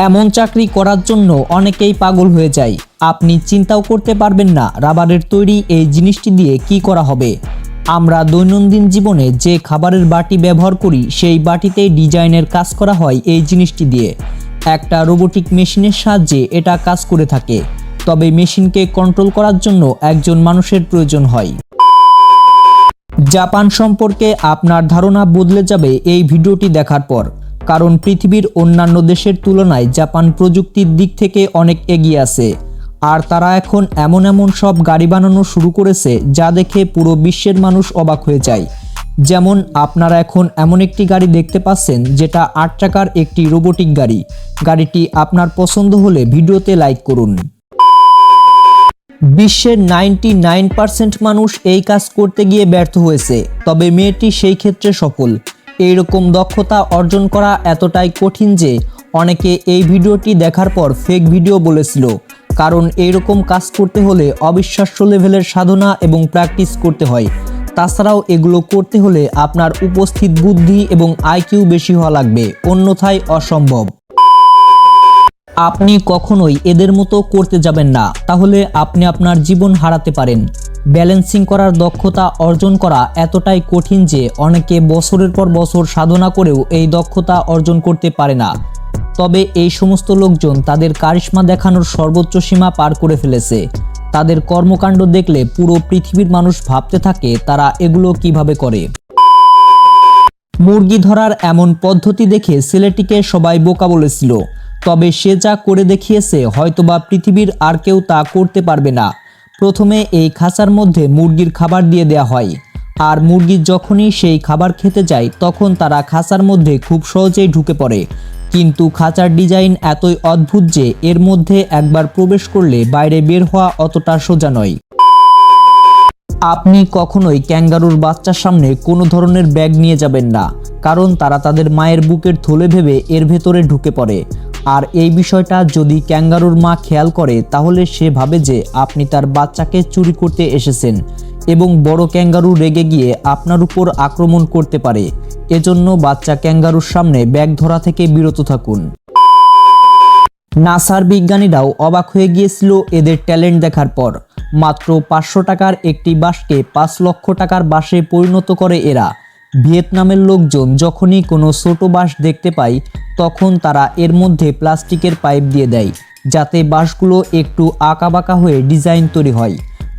এমন চাকরি করার জন্য অনেকেই পাগল হয়ে যায়। আপনি চিন্তাও করতে পারবেন না রাবারের তৈরি এই জিনিসটি দিয়ে কি করা হবে। আমরা দৈনন্দিন জীবনে যে খাবারের বাটি ব্যবহার করি সেই বাটিতে ডিজাইনের কাজ করা হয় এই জিনিসটি দিয়ে। একটা রোবোটিক মেশিনের সাহায্যে এটা কাজ করে থাকে, তবে মেশিনকে কন্ট্রোল করার জন্য একজন মানুষের প্রয়োজন হয়। জাপান সম্পর্কে আপনার ধারণা বদলে যাবে এই ভিডিওটি দেখার পর, কারণ পৃথিবীর অন্যান্য দেশের তুলনায় জাপান প্রযুক্তির দিক থেকে অনেক এগিয়ে আছে। আর তারা এখন এমন সব গাড়ি বানানো শুরু করেছে যা দেখে পুরো বিশ্বের মানুষ অবাক হয়ে যায়। যেমন আপনারা এখন এমন একটি গাড়ি দেখতে পাচ্ছেন যেটা 8 চাকার একটি রোবোটিক গাড়ি। গাড়িটি আপনার পছন্দ হলে ভিডিওতে লাইক করুন। বিশ্বের 99% মানুষ এই কাজ করতে গিয়ে ব্যর্থ হয়েছে, তবে মেয়েটি সেই ক্ষেত্রে সফল। এইরকম দক্ষতা অর্জন করা এতটাই কঠিন যে অনেকে এই ভিডিওটি দেখার পর ফেক ভিডিও বলেছিল, কারণ এইরকম কাজ করতে হলে অবিশ্বাস্য লেভেলের সাধনা এবং প্র্যাকটিস করতে হয়। তাছাড়াও এগুলো করতে হলে আপনার উপস্থিত বুদ্ধি এবং আইকিউ বেশি হওয়া লাগবে, অন্যথায় অসম্ভব। আপনি কখনোই এদের মতো করতে যাবেন না, তাহলে আপনি আপনার জীবন হারাতে পারেন। ব্যালেন্সিং করার দক্ষতা অর্জন করা এতটাই কঠিন যে অনেকে বছরের পর বছর সাধনা করেও এই দক্ষতা অর্জন করতে পারে না। তবে এই সমস্ত লোকজন তাদের কারিশমা দেখানোর সর্বোচ্চ সীমা পার করে ফেলেছে। তাদের কর্মকাণ্ড দেখলে পুরো পৃথিবীর মানুষ ভাবতে থাকে তারা এগুলো কিভাবে করে। মুরগি ধরার এমন পদ্ধতি দেখে ছেলেটিকে সবাই বোকা বলেছিল, তবে সে যা করে দেখিয়েছে হয়তোবা পৃথিবীর আর কেউ তা করতে পারবে না। প্রথমে এই খাঁচার মধ্যে মুরগির খাবার দিয়ে দেওয়া হয়, আর মুরগি যখনই সেই খাবার খেতে যায় তখন তারা খাঁচার মধ্যে খুব সহজেই ঢুকে পড়ে। কিন্তু খাঁচার ডিজাইন এতই অদ্ভুত যে এর মধ্যে একবার প্রবেশ করলে বাইরে বের হওয়া অতটা সোজা নয়। আপনি কখনোই ক্যাঙ্গারুর বাচ্চার সামনে কোনো ধরনের ব্যাগ নিয়ে যাবেন না, কারণ তারা তাদের মায়ের বুকের থলে ভেবে এর ভেতরে ঢুকে পড়ে। আর এই বিষয়টা যদি ক্যাঙ্গারুর মা খেয়াল করে তাহলে সে ভাবে যে আপনি তার বাচ্চাকে চুরি করতে এসেছেন, এবং বড় ক্যাঙ্গারু রেগে গিয়ে আপনার উপর আক্রমণ করতে পারে। এজন্য বাচ্চা ক্যাঙ্গারুর সামনে ব্যাগ ধরা থেকে বিরত থাকুন। নাসার বিজ্ঞানীরাও অবাক হয়ে গিয়েছিল এদের ট্যালেন্ট দেখার পর। মাত্র 500 টাকার একটি বাঁশকে 5 লক্ষ টাকার বাঁশে পরিণত করে এরা। ভিয়েতনামের লোকজন যখনই কোনো ছোট বাঁশ দেখতে পায় তখন তারা এর মধ্যে প্লাস্টিকের পাইপ দিয়ে দেয়, যাতে বাঁশগুলো একটু আঁকাবাঁকা হয়ে ডিজাইন তৈরি হয়।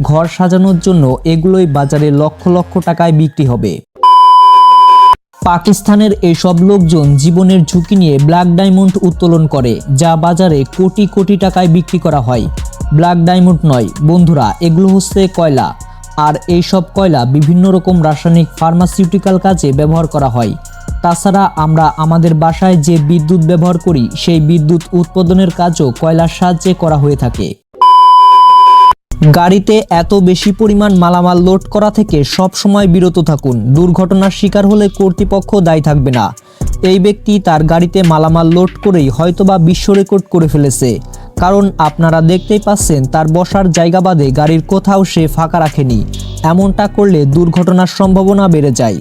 ঘর সাজানোর জন্য এগুলোই বাজারে লক্ষ লক্ষ টাকায় বিক্রি হবে। পাকিস্তানের এইসব লোকজন জীবনের ঝুঁকি নিয়ে ব্ল্যাক ডায়মন্ড উত্তোলন করে, যা বাজারে কোটি কোটি টাকায় বিক্রি করা হয়। ব্ল্যাক ডায়মন্ড নয় বন্ধুরা, এগুলো হচ্ছে কয়লা। আর এইসব কয়লা বিভিন্ন রকম রাসায়নিক ফার্মাসিউটিক্যাল কাজে ব্যবহার করা হয়। তাছাড়া আমরা আমাদের বাসায় যে বিদ্যুৎ ব্যবহার করি সেই বিদ্যুৎ উৎপাদনের কাজও কয়লার সাহায্যে করা হয়ে থাকে। গাড়িতে এত বেশি পরিমাণ মালামাল লোড করা থেকে সব সময় বিরত থাকুন। দুর্ঘটনার শিকার হলে কর্তৃপক্ষ দায়ী থাকবে না। এই ব্যক্তি তার গাড়িতে মালামাল লোড করেই হয়তোবা বিশ্ব রেকর্ড করে ফেলেছে, কারণ আপনারা দেখতেই পাচ্ছেন তার বসার জায়গা বাদে গাড়ির কোথাও সে ফাঁকা রাখেনি। এমনটা করলে দুর্ঘটনার সম্ভাবনা বেড়ে যায়।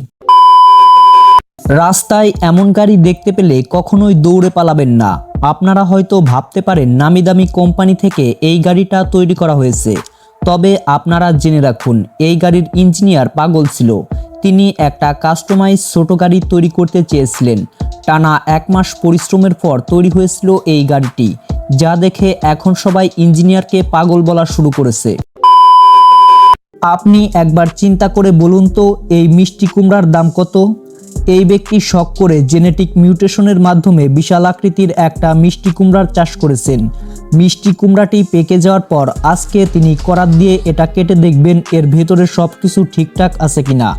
রাস্তায় এমন গাড়ি দেখতে পেলে কখনোই দৌড়ে পালাবেন না। আপনারা হয়তো ভাবতে পারেন নামি দামি কোম্পানি থেকে এই গাড়িটা তৈরি করা হয়েছে, তবে আপনারা জেনে রাখুন এই গাড়ির ইঞ্জিনিয়ার পাগল ছিল। তিনি একটা কাস্টমাইজ ছোট গাড়ি তৈরি করতে চেয়েছিলেন। টানা 1 মাস পরিশ্রমের পর তৈরি হয়েছিল এই গাড়িটি, যা দেখে এখন সবাই ইঞ্জিনিয়ারকে পাগল বলা শুরু করেছে। আপনি একবার চিন্তা করে বলুন তো এই মিষ্টি কুমড়ার দাম কত? এই ব্যক্তি শখ করে জেনেটিক মিউটেশনের মাধ্যমে বিশাল আকৃতির একটা মিষ্টি কুমড়ার চাষ করেছেন। মিষ্টি কুমড়াটি পেকে যাওয়ার পর আজকে তিনি করাত দিয়ে এটা কেটে দেখবেন এর ভেতরে সবকিছু ঠিকঠাক আছে কিনা,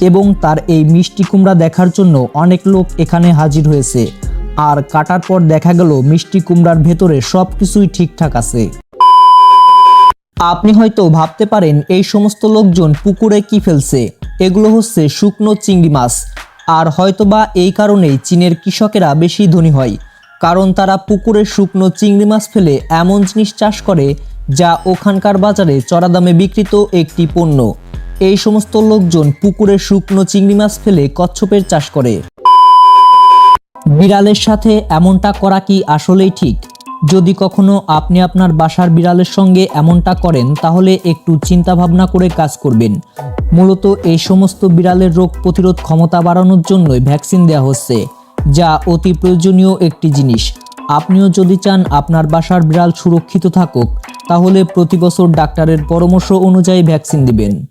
এবং তার এই মিষ্টি কুমড়া দেখার জন্য অনেক লোক এখানে হাজির হয়েছে। আর কাটার পর দেখা গেল মিষ্টি কুমড়ার ভেতরে সবকিছুই ঠিকঠাক আছে। আপনি হয়তো ভাবতে পারেন এই সমস্ত লোকজন পুকুরে কি ফেলছে, এগুলো হচ্ছে শুকনো চিংড়ি মাছ। আর হয়তোবা এই কারণেই চীনের কৃষকেরা বেশি ধনী হয়, কারণ তারা পুকুরে শুকনো চিংড়ি মাছ ফেলে এমন জিনিস চাষ করে যা ওখানকার বাজারে চড়া দামে বিক্রিত একটি পণ্য। এই সমস্ত লোকজন পুকুরে শুকনো চিংড়ি মাছ ফেলে কচ্ছপের চাষ করে। বিড়ালের সাথে এমনটা করা কি আসলেই ঠিক? যদি কখনো আপনি আপনার বাসার বিড়ালের সঙ্গে এমনটা করেন তাহলে একটু চিন্তা ভাবনা করে কাজ করবেন। মূলত এই সমস্ত বিড়ালের রোগ প্রতিরোধ ক্ষমতা বাড়ানোর জন্যই ভ্যাকসিন দেওয়া হচ্ছে, যা অতি প্রয়োজনীয় একটি জিনিস। আপনিও যদি চান আপনার বাসার বিড়াল সুরক্ষিত থাকুক, তাহলে প্রতি বছর ডাক্তারের পরামর্শ অনুযায়ী ভ্যাকসিন দিবেন।